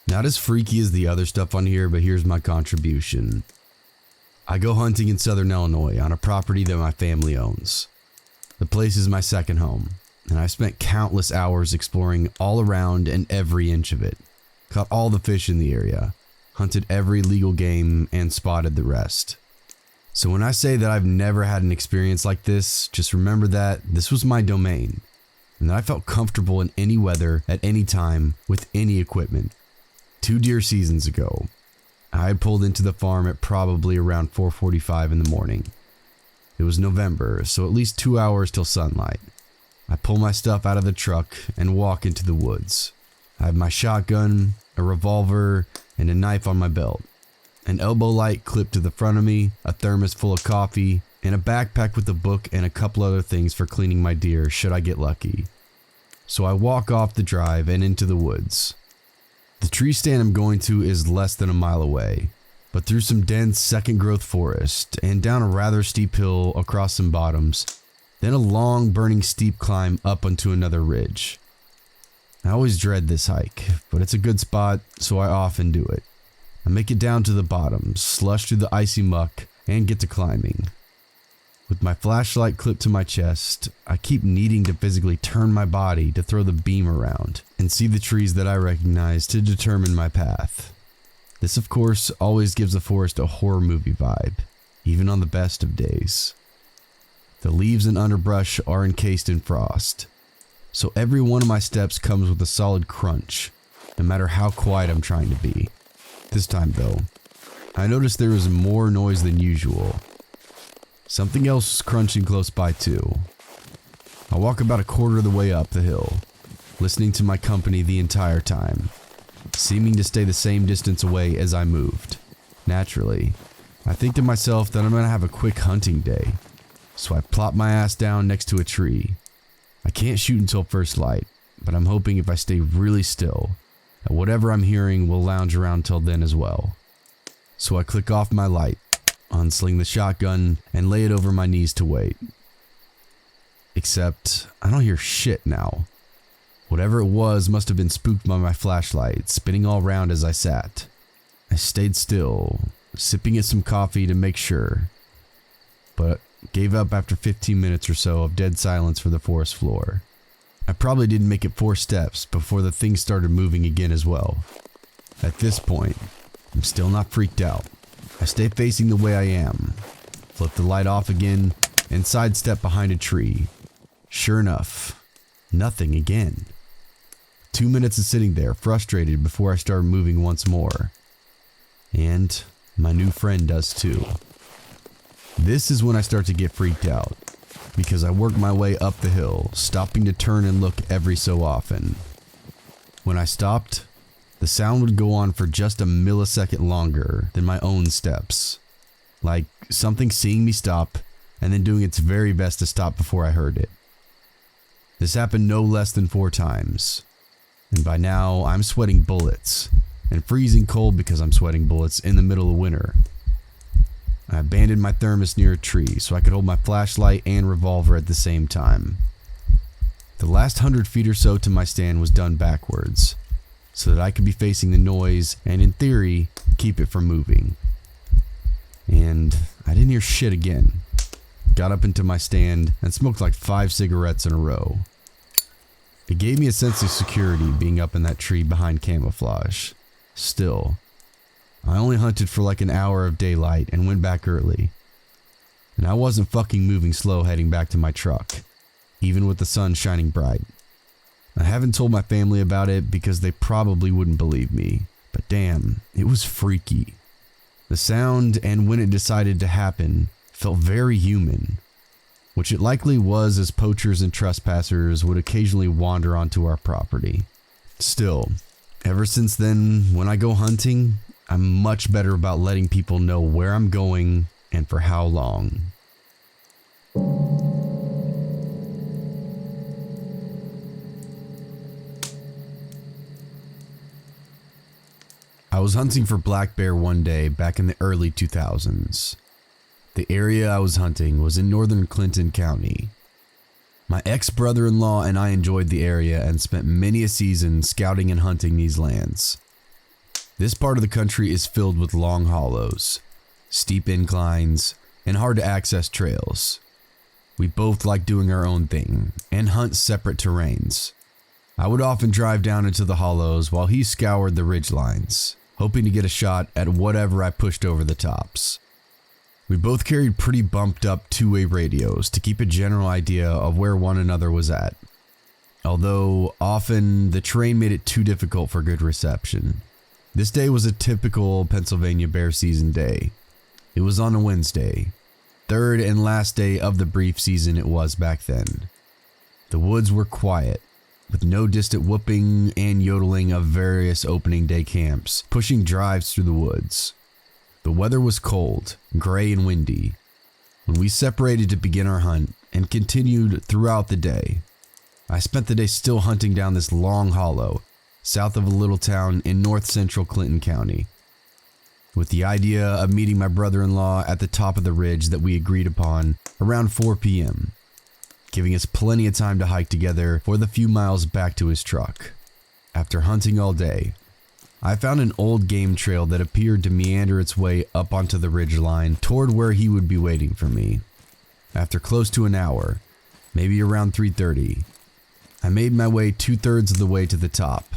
Not as freaky as the other stuff on here, but here's my contribution. I go hunting in southern Illinois on a property that my family owns. The place is my second home, and I've spent countless hours exploring all around and every inch of it. Caught all the fish in the area, hunted every legal game, and spotted the rest. So when I say that I've never had an experience like this, just remember that this was my domain, and that I felt comfortable in any weather at any time with any equipment. 2 deer seasons ago, I had pulled into the farm at probably around 4:45 in the morning. It was November, so at least 2 hours till sunlight. I pull my stuff out of the truck and walk into the woods. I have my shotgun, a revolver, and a knife on my belt. An elbow light clipped to the front of me, a thermos full of coffee, and a backpack with a book and a couple other things for cleaning my deer should I get lucky. So I walk off the drive and into the woods. The tree stand I'm going to is less than a mile away, but through some dense second growth forest and down a rather steep hill across some bottoms, then a long burning steep climb up onto another ridge. I always dread this hike, but it's a good spot, so I often do it. I make it down to the bottom, slush through the icy muck, and get to climbing. With my flashlight clipped to my chest, I keep needing to physically turn my body to throw the beam around and see the trees that I recognize to determine my path. This, of course, always gives the forest a horror movie vibe, even on the best of days. The leaves and underbrush are encased in frost, so every one of my steps comes with a solid crunch, no matter how quiet I'm trying to be. This time, though, I noticed there was more noise than usual. Something else was crunching close by too. I walk about a quarter of the way up the hill, listening to my company the entire time, seeming to stay the same distance away as I moved. Naturally, I think to myself that I'm gonna have a quick hunting day, so I plop my ass down next to a tree. I can't shoot until first light, but I'm hoping if I stay really still, that whatever I'm hearing will lounge around till then as well. So I click off my light, unsling the shotgun, and lay it over my knees to wait. Except, I don't hear shit now. Whatever it was must have been spooked by my flashlight, spinning all around as I sat. I stayed still, sipping at some coffee to make sure, but gave up after 15 minutes or so of dead silence for the forest floor. I probably didn't make it 4 steps before the thing started moving again as well. At this point, I'm still not freaked out. I stay facing the way I am, flip the light off again, and sidestep behind a tree. Sure enough, nothing again. 2 minutes of sitting there, frustrated, before I start moving once more. And my new friend does too. This is when I start to get freaked out, because I work my way up the hill, stopping to turn and look every so often. When I stopped, the sound would go on for just a millisecond longer than my own steps. Like something seeing me stop and then doing its very best to stop before I heard it. This happened no less than 4 times. And by now, I'm sweating bullets and freezing cold because I'm sweating bullets in the middle of winter. I abandoned my thermos near a tree so I could hold my flashlight and revolver at the same time. The last 100 feet or so to my stand was done backwards, so that I could be facing the noise and, in theory, keep it from moving. And I didn't hear shit again. Got up into my stand and smoked like 5 cigarettes in a row. It gave me a sense of security being up in that tree behind camouflage. Still, I only hunted for like an hour of daylight and went back early. And I wasn't fucking moving slow heading back to my truck, even with the sun shining bright. I haven't told my family about it because they probably wouldn't believe me, but damn, it was freaky. The sound, and when it decided to happen, felt very human, which it likely was, as poachers and trespassers would occasionally wander onto our property. Still, ever since then, when I go hunting, I'm much better about letting people know where I'm going and for how long. I was hunting for black bear one day back in the early 2000s. The area I was hunting was in northern Clinton County. My ex-brother-in-law and I enjoyed the area and spent many a season scouting and hunting these lands. This part of the country is filled with long hollows, steep inclines, and hard to access trails. We both like doing our own thing and hunt separate terrains. I would often drive down into the hollows while he scoured the ridge lines, hoping to get a shot at whatever I pushed over the tops. We both carried pretty bumped up two-way radios to keep a general idea of where one another was at, although often the terrain made it too difficult for good reception. This day was a typical Pennsylvania bear season day. It was on a Wednesday, third and last day of the brief season it was back then. The woods were quiet, with no distant whooping and yodeling of various opening day camps pushing drives through the woods. The weather was cold, gray and windy when we separated to begin our hunt and continued throughout the day. I spent the day still hunting down this long hollow south of a little town in north central Clinton County, with the idea of meeting my brother-in-law at the top of the ridge that we agreed upon around 4 p.m., giving us plenty of time to hike together for the few miles back to his truck. After hunting all day, I found an old game trail that appeared to meander its way up onto the ridge line toward where he would be waiting for me. After close to an hour, maybe around 3:30, I made my way 2/3 of the way to the top,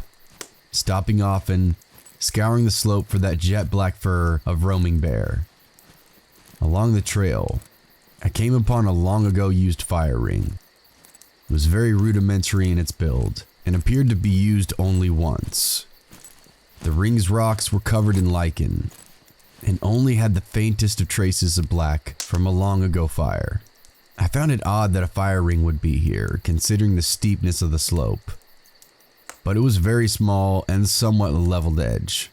stopping often, scouring the slope for that jet black fur of roaming bear. Along the trail, I came upon a long ago used fire ring. It was very rudimentary in its build and appeared to be used only once. The ring's rocks were covered in lichen and only had the faintest of traces of black from a long ago fire. I found it odd that a fire ring would be here, considering the steepness of the slope, but it was very small and somewhat leveled edge.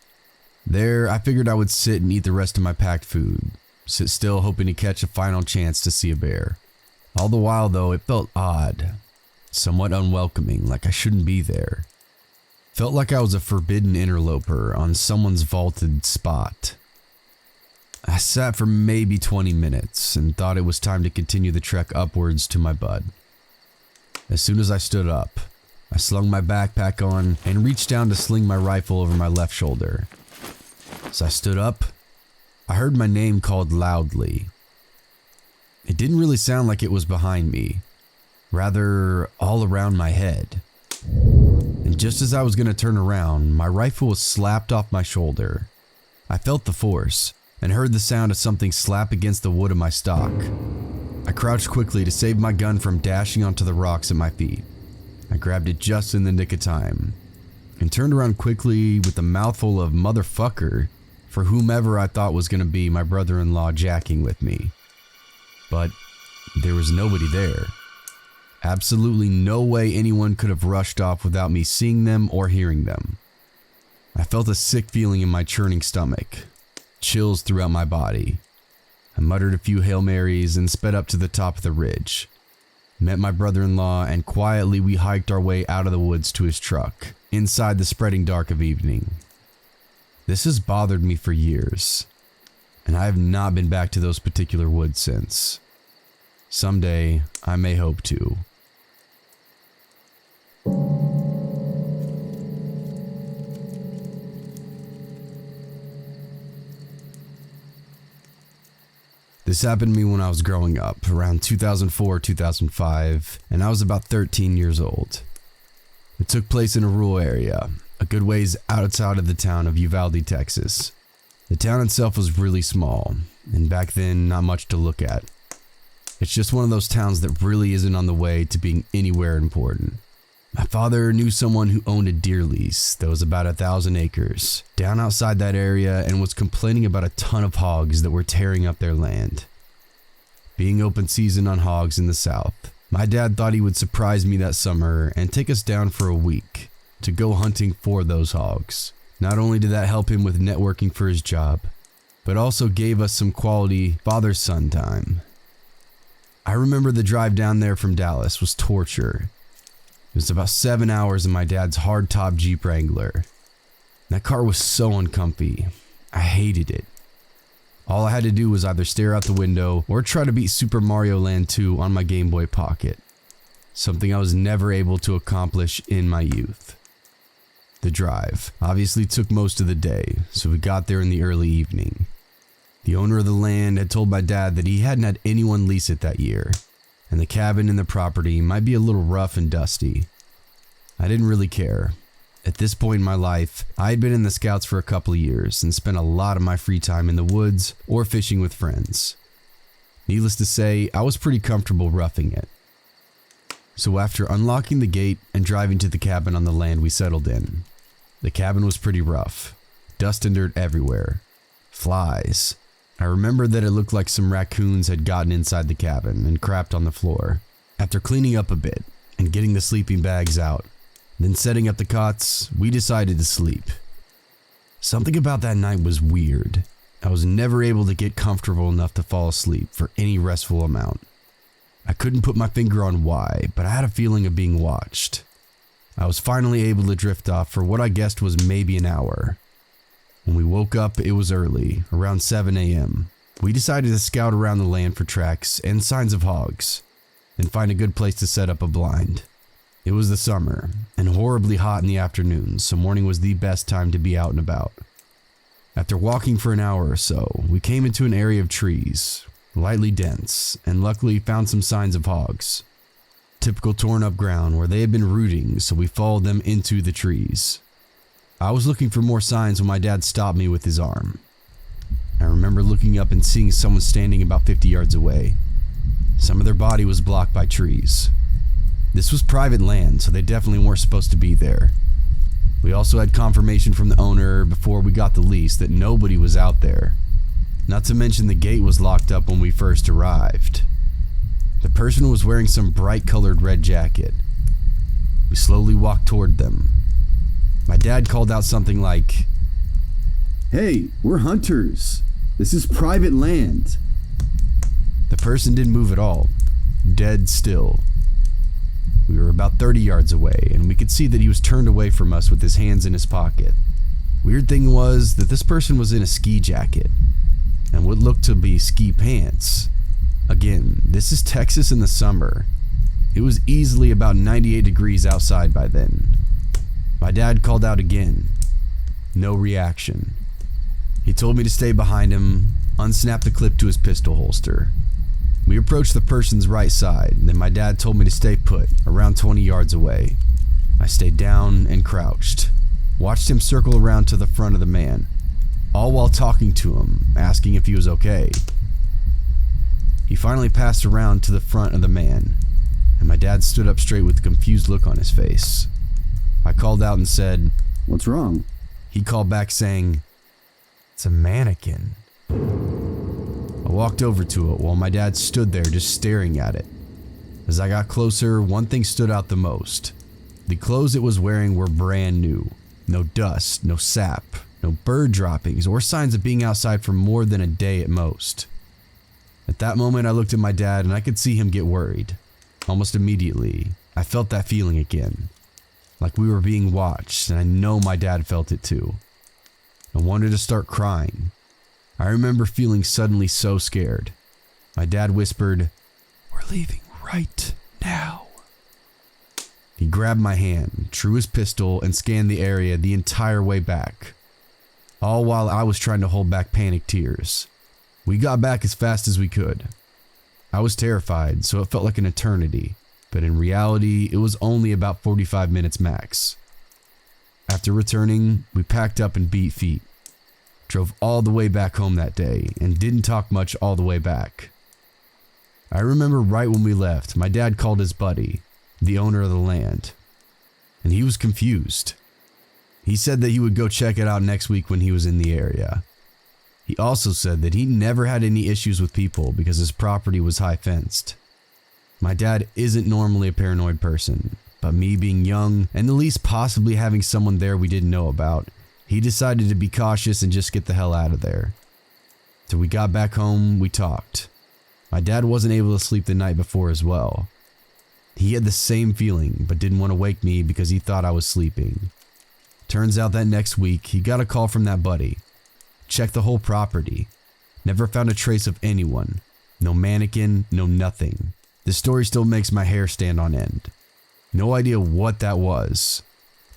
There, I figured I would sit and eat the rest of my packed food, sit still hoping to catch a final chance to see a bear. All the while though, it felt odd, somewhat unwelcoming, like I shouldn't be there. Felt like I was a forbidden interloper on someone's vaulted spot. I sat for maybe 20 minutes and thought it was time to continue the trek upwards to my bud. As soon as I stood up, I slung my backpack on and reached down to sling my rifle over my left shoulder. As I stood up, I heard my name called loudly. It didn't really sound like it was behind me, rather all around my head. And just as I was going to turn around, my rifle was slapped off my shoulder. I felt the force and heard the sound of something slap against the wood of my stock. I crouched quickly to save my gun from dashing onto the rocks at my feet. I grabbed it just in the nick of time and turned around quickly with a mouthful of motherfucker for whomever I thought was going to be my brother-in-law jacking with me. But there was nobody there. Absolutely no way anyone could have rushed off without me seeing them or hearing them. I felt a sick feeling in my churning stomach, chills throughout my body. I muttered a few Hail Marys and sped up to the top of the ridge. Met my brother-in-law and quietly we hiked our way out of the woods to his truck, inside the spreading dark of evening. This has bothered me for years, and I have not been back to those particular woods since. Someday, I may hope to. This happened to me when I was growing up, around 2004-2005, and I was about 13 years old. It took place in a rural area, a good ways outside of the town of Uvalde, Texas. The town itself was really small, and back then not much to look at. It's just one of those towns that really isn't on the way to being anywhere important. My father knew someone who owned a deer lease that was about 1,000 acres down outside that area and was complaining about a ton of hogs that were tearing up their land. Being open season on hogs in the south, my dad thought he would surprise me that summer and take us down for a week to go hunting for those hogs. Not only did that help him with networking for his job, but also gave us some quality father-son time. I remember the drive down there from Dallas was torture. It was about 7 hours in my dad's hardtop Jeep Wrangler. That car was so uncomfy. I hated it. All I had to do was either stare out the window or try to beat Super Mario Land 2 on my Game Boy Pocket, something I was never able to accomplish in my youth. The drive obviously took most of the day, so we got there in the early evening. The owner of the land had told my dad that he hadn't had anyone lease it that year, and the cabin and the property might be a little rough and dusty. I didn't really care. At this point in my life, I had been in the Scouts for a couple of years and spent a lot of my free time in the woods or fishing with friends. Needless to say, I was pretty comfortable roughing it. So after unlocking the gate and driving to the cabin on the land we settled in, the cabin was pretty rough. Dust and dirt everywhere. Flies. I remember that it looked like some raccoons had gotten inside the cabin and crapped on the floor. After cleaning up a bit and getting the sleeping bags out, then setting up the cots, we decided to sleep. Something about that night was weird. I was never able to get comfortable enough to fall asleep for any restful amount. I couldn't put my finger on why, but I had a feeling of being watched. I was finally able to drift off for what I guessed was maybe an hour. When we woke up, it was early, around 7 a.m. We decided to scout around the land for tracks and signs of hogs, and find a good place to set up a blind. It was the summer, and horribly hot in the afternoons, so morning was the best time to be out and about. After walking for an hour or so, we came into an area of trees, lightly dense, and luckily found some signs of hogs. Typical torn up ground where they had been rooting, so we followed them into the trees. I was looking for more signs when my dad stopped me with his arm. I remember looking up and seeing someone standing about 50 yards away. Some of their body was blocked by trees. This was private land, so they definitely weren't supposed to be there. We also had confirmation from the owner before we got the lease that nobody was out there. Not to mention the gate was locked up when we first arrived. The person was wearing some bright colored red jacket. We slowly walked toward them. My dad called out something like, "Hey, we're hunters. This is private land." The person didn't move at all, dead still. We were about 30 yards away, and we could see that he was turned away from us with his hands in his pocket. Weird thing was that this person was in a ski jacket, and what looked to be ski pants. Again, this is Texas in the summer. It was easily about 98 degrees outside by then. My dad called out again. No reaction. He told me to stay behind him, unsnap the clip to his pistol holster. We approached the person's right side, and then my dad told me to stay put, around 20 yards away. I stayed down and crouched, watched him circle around to the front of the man, all while talking to him, asking if he was okay. He finally passed around to the front of the man, and my dad stood up straight with a confused look on his face. I called out and said, "What's wrong?" He called back saying, "It's a mannequin." I walked over to it while my dad stood there just staring at it. As I got closer, one thing stood out the most. The clothes it was wearing were brand new. No dust, no sap, no bird droppings, or signs of being outside for more than a day at most. At that moment, I looked at my dad and I could see him get worried. Almost immediately, I felt that feeling again. Like we were being watched, and I know my dad felt it too. I wanted to start crying. I remember feeling suddenly so scared. My dad whispered, "We're leaving right now." He grabbed my hand, drew his pistol, and scanned the area the entire way back. All while I was trying to hold back panic tears. We got back as fast as we could. I was terrified, so it felt like an eternity, but in reality, it was only about 45 minutes max. After returning, we packed up and beat feet. Drove all the way back home that day and didn't talk much all the way back. I remember right when we left, my dad called his buddy, the owner of the land, and he was confused. He said that he would go check it out next week when he was in the area. He also said that he never had any issues with people because his property was high fenced. My dad isn't normally a paranoid person, but me being young and the least possibly having someone there we didn't know about, he decided to be cautious and just get the hell out of there. Till we got back home, we talked. My dad wasn't able to sleep the night before as well. He had the same feeling, but didn't want to wake me because he thought I was sleeping. Turns out that next week, he got a call from that buddy. Checked the whole property. Never found a trace of anyone. No mannequin, no nothing. This story still makes my hair stand on end. No idea what that was.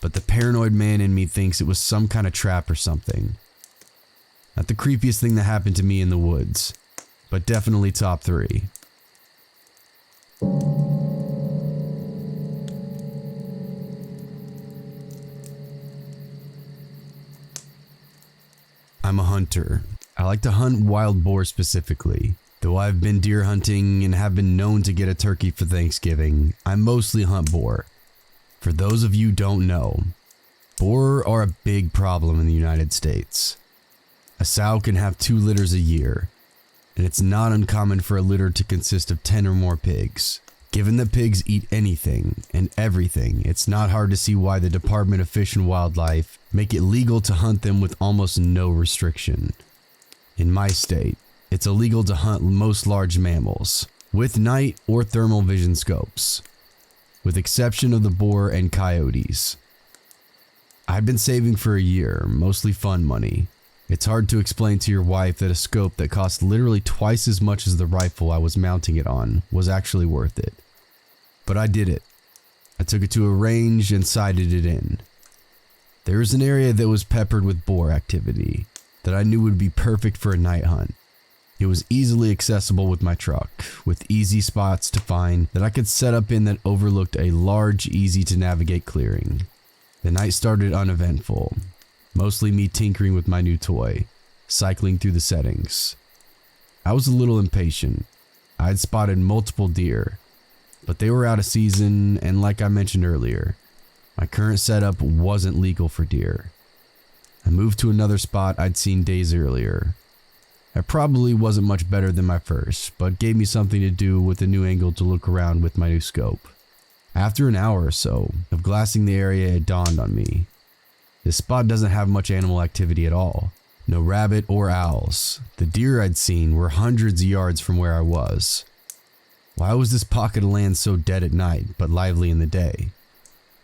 but the paranoid man in me thinks it was some kind of trap or something. Not the creepiest thing that happened to me in the woods, but definitely top 3. I'm a hunter. I like to hunt wild boar specifically. Though I've been deer hunting and have been known to get a turkey for Thanksgiving, I mostly hunt boar. For those of you who don't know, boar are a big problem in the United States. A sow can have 2 litters a year, and it's not uncommon for a litter to consist of 10 or more pigs. Given that pigs eat anything and everything, it's not hard to see why the Department of Fish and Wildlife make it legal to hunt them with almost no restriction. In my state, it's illegal to hunt most large mammals with night or thermal vision scopes, with exception of the boar and coyotes. I've been saving for a year, mostly fun money. It's hard to explain to your wife that a scope that cost literally twice as much as the rifle I was mounting it on was actually worth it. But I did it. I took it to a range and sighted it in. There was an area that was peppered with boar activity that I knew would be perfect for a night hunt. It was easily accessible with my truck, with easy spots to find that I could set up in that overlooked a large, easy to navigate clearing. The night started uneventful, mostly me tinkering with my new toy, cycling through the settings. I was a little impatient. I had spotted multiple deer, but they were out of season, and like I mentioned earlier, my current setup wasn't legal for deer. I moved to another spot I'd seen days earlier. It probably wasn't much better than my first, but gave me something to do with a new angle to look around with my new scope. After an hour or so of glassing the area, it dawned on me. This spot doesn't have much animal activity at all. No rabbit or owls. The deer I'd seen were hundreds of yards from where I was. Why was this pocket of land so dead at night, but lively in the day?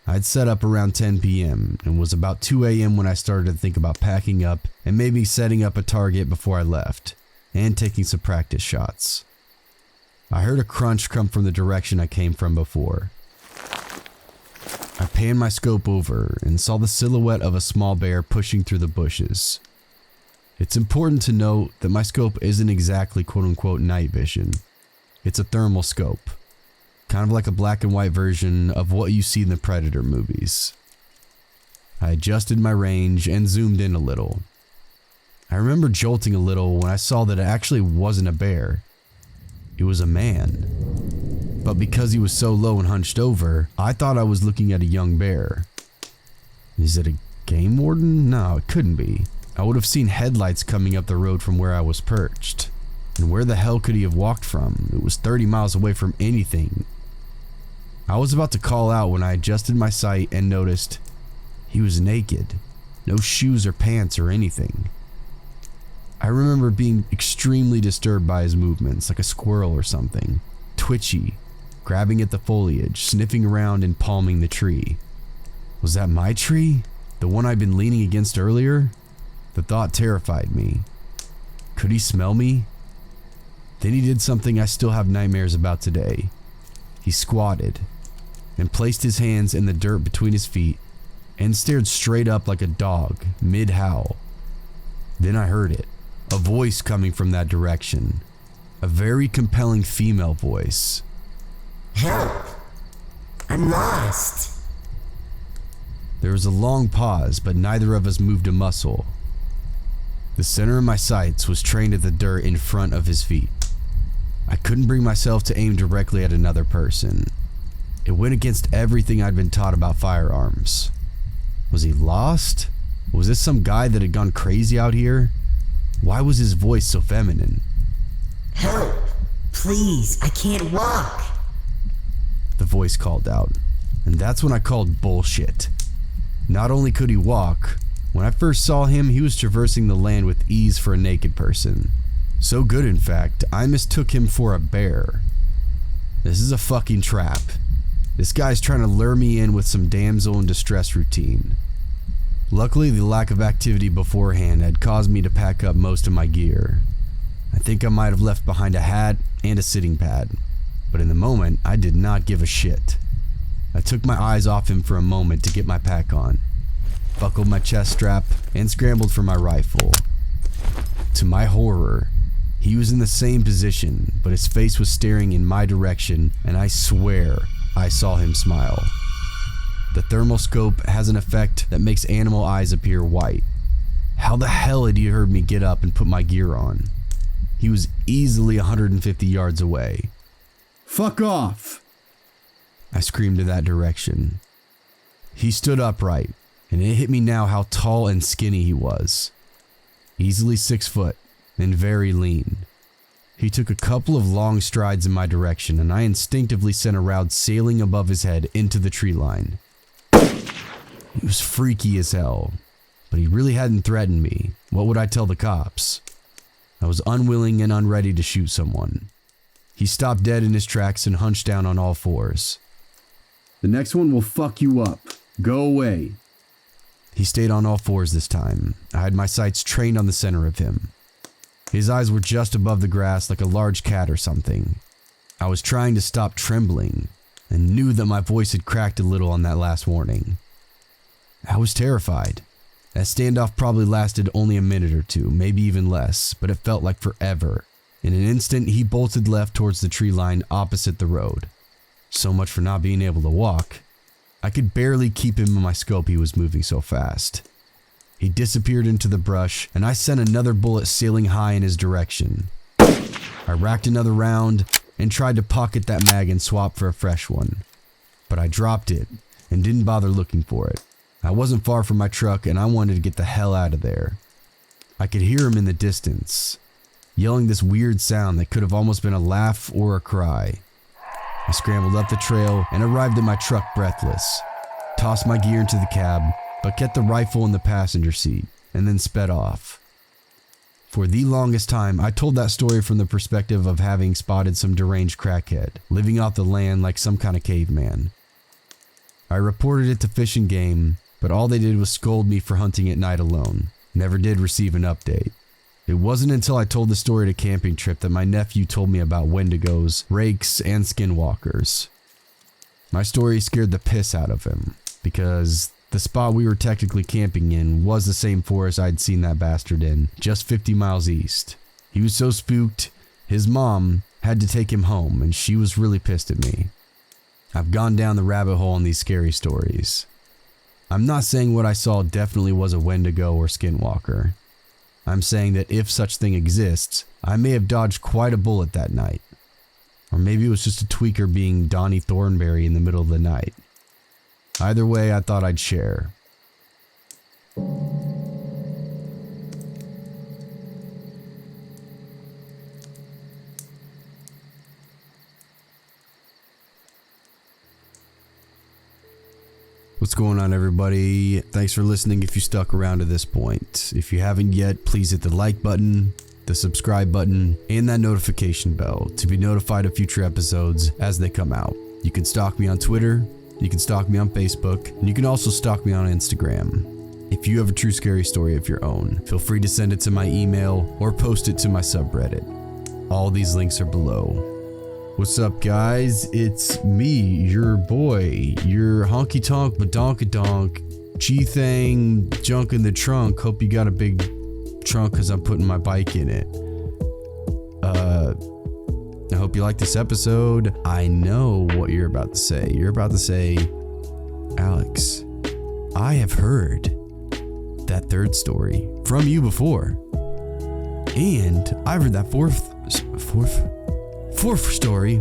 I'd set up around 10 p.m. and was about 2 a.m. when I started to think about packing up and maybe setting up a target before I left, and taking some practice shots. I heard a crunch come from the direction I came from before. I panned my scope over and saw the silhouette of a small bear pushing through the bushes. It's important to note that my scope isn't exactly quote-unquote night vision. It's a thermal scope, kind of like a black and white version of what you see in the Predator movies. I adjusted my range and zoomed in a little. I remember jolting a little when I saw that it actually wasn't a bear. It was a man. But because he was so low and hunched over, I thought I was looking at a young bear. Is it a game warden? No, it couldn't be. I would have seen headlights coming up the road from where I was perched. And where the hell could he have walked from? It was 30 miles away from anything. I was about to call out when I adjusted my sight and noticed he was naked. No shoes or pants or anything. I remember being extremely disturbed by his movements, like a squirrel or something. Twitchy, grabbing at the foliage, sniffing around and palming the tree. Was that my tree? The one I'd been leaning against earlier? The thought terrified me. Could he smell me? Then he did something I still have nightmares about today. He squatted and placed his hands in the dirt between his feet and stared straight up like a dog, mid-howl. Then I heard it, a voice coming from that direction. A very compelling female voice. Help! I'm lost! There was a long pause, but neither of us moved a muscle. The center of my sights was trained at the dirt in front of his feet. I couldn't bring myself to aim directly at another person. It went against everything I'd been taught about firearms. Was he lost? Was this some guy that had gone crazy out here? Why was his voice so feminine? Help! Please, I can't walk! The voice called out, and that's when I called bullshit. Not only could he walk, when I first saw him, he was traversing the land with ease for a naked person. So good, in fact, I mistook him for a bear. This is a fucking trap. This guy's trying to lure me in with some damsel in distress routine. Luckily, the lack of activity beforehand had caused me to pack up most of my gear. I think I might have left behind a hat and a sitting pad, but in the moment, I did not give a shit. I took my eyes off him for a moment to get my pack on, buckled my chest strap, and scrambled for my rifle. To my horror, he was in the same position, but his face was staring in my direction, and I swear I saw him smile. The thermal scope has an effect that makes animal eyes appear white. How the hell had he heard me get up and put my gear on? He was easily 150 yards away. Fuck off! I screamed in that direction. He stood upright, and it hit me now how tall and skinny he was. Easily 6 foot and very lean. He took a couple of long strides in my direction, and I instinctively sent a round sailing above his head into the tree line. He was freaky as hell, but he really hadn't threatened me. What would I tell the cops? I was unwilling and unready to shoot someone. He stopped dead in his tracks and hunched down on all fours. The next one will fuck you up. Go away. He stayed on all fours this time. I had my sights trained on the center of him. His eyes were just above the grass like a large cat or something. I was trying to stop trembling and knew that my voice had cracked a little on that last warning. I was terrified. That standoff probably lasted only a minute or two, maybe even less, but it felt like forever. In an instant, he bolted left towards the tree line opposite the road. So much for not being able to walk. I could barely keep him in my scope, he was moving so fast. He disappeared into the brush, and I sent another bullet sailing high in his direction. I racked another round and tried to pocket that mag and swap for a fresh one. But I dropped it and didn't bother looking for it. I wasn't far from my truck, and I wanted to get the hell out of there. I could hear him in the distance, yelling this weird sound that could have almost been a laugh or a cry. I scrambled up the trail and arrived at my truck breathless, tossed my gear into the cab, but kept the rifle in the passenger seat, and then sped off. For the longest time, I told that story from the perspective of having spotted some deranged crackhead, living off the land like some kind of caveman. I reported it to Fish and Game, but all they did was scold me for hunting at night alone. Never did receive an update. It wasn't until I told the story at a camping trip that my nephew told me about wendigos, rakes, and skinwalkers. My story scared the piss out of him, because the spot we were technically camping in was the same forest I'd seen that bastard in, just 50 miles east. He was so spooked, his mom had to take him home, and she was really pissed at me. I've gone down the rabbit hole on these scary stories. I'm not saying what I saw definitely was a wendigo or skinwalker. I'm saying that if such thing exists, I may have dodged quite a bullet that night. Or maybe it was just a tweaker being Donnie Thornberry in the middle of the night. Either way, I thought I'd share. What's going on, everybody? Thanks for listening if you stuck around to this point. If you haven't yet, please hit the like button, the subscribe button, and that notification bell to be notified of future episodes as they come out. You can stalk me on Twitter, you can stalk me on Facebook, and you can also stalk me on Instagram. If you have a true scary story of your own, feel free to send it to my email or post it to my subreddit. All these links are below. What's up, guys? It's me, your boy, your honky tonk badonkadonk G-thang junk in the trunk. Hope you got a big trunk because I'm putting my bike in it. I hope you like this episode. I know what you're about to say. You're about to say, Alex, I have heard that third story from you before. And I've heard that fourth story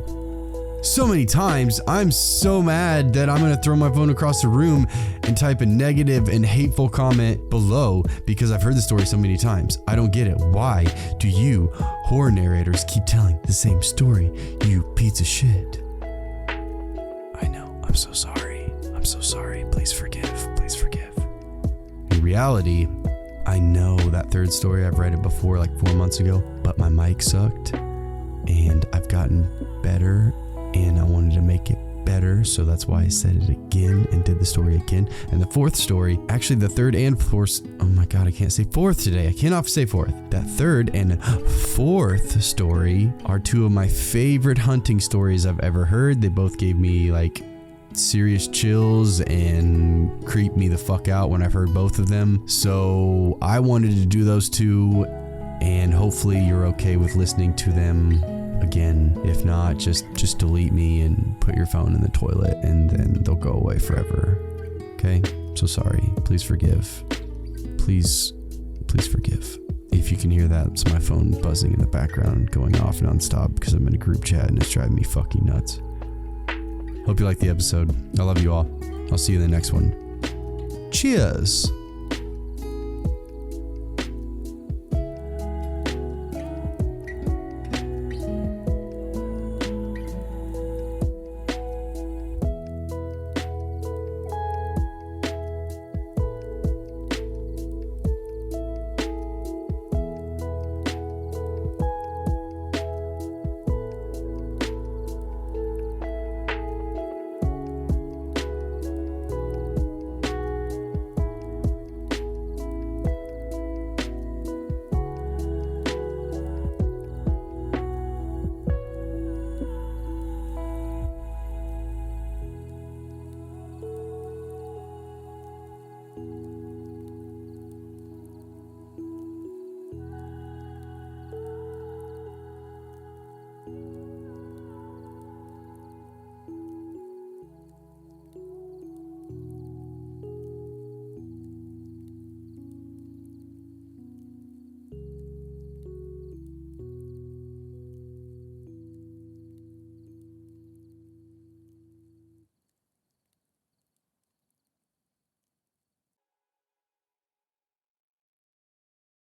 so many times. I'm so mad that I'm gonna throw my phone across the room and type a negative and hateful comment below because I've heard the story so many times. I don't get it. Why do you horror narrators keep telling the same story, you piece of shit? I know. I'm so sorry. I'm so sorry. Please forgive. Please forgive. In reality, I know that third story, I've read it before like 4 months ago, but my mic sucked. And I've gotten better, and I wanted to make it better, so that's why I said it again and did the story again. And the fourth story, actually the third and fourth, oh my god, I can't say fourth today. I cannot say fourth. That third and fourth story are two of my favorite hunting stories I've ever heard. They both gave me like serious chills and creeped me the fuck out when I've heard both of them. So I wanted to do those two, and hopefully you're okay with listening to them again. If not, just delete me and put your phone in the toilet, and then they'll go away forever. Okay? So sorry. Please forgive. Please forgive. If you can hear that, it's my phone buzzing in the background, going off nonstop because I'm in a group chat and it's driving me fucking nuts. Hope you liked the episode. I love you all. I'll see you in the next one. Cheers.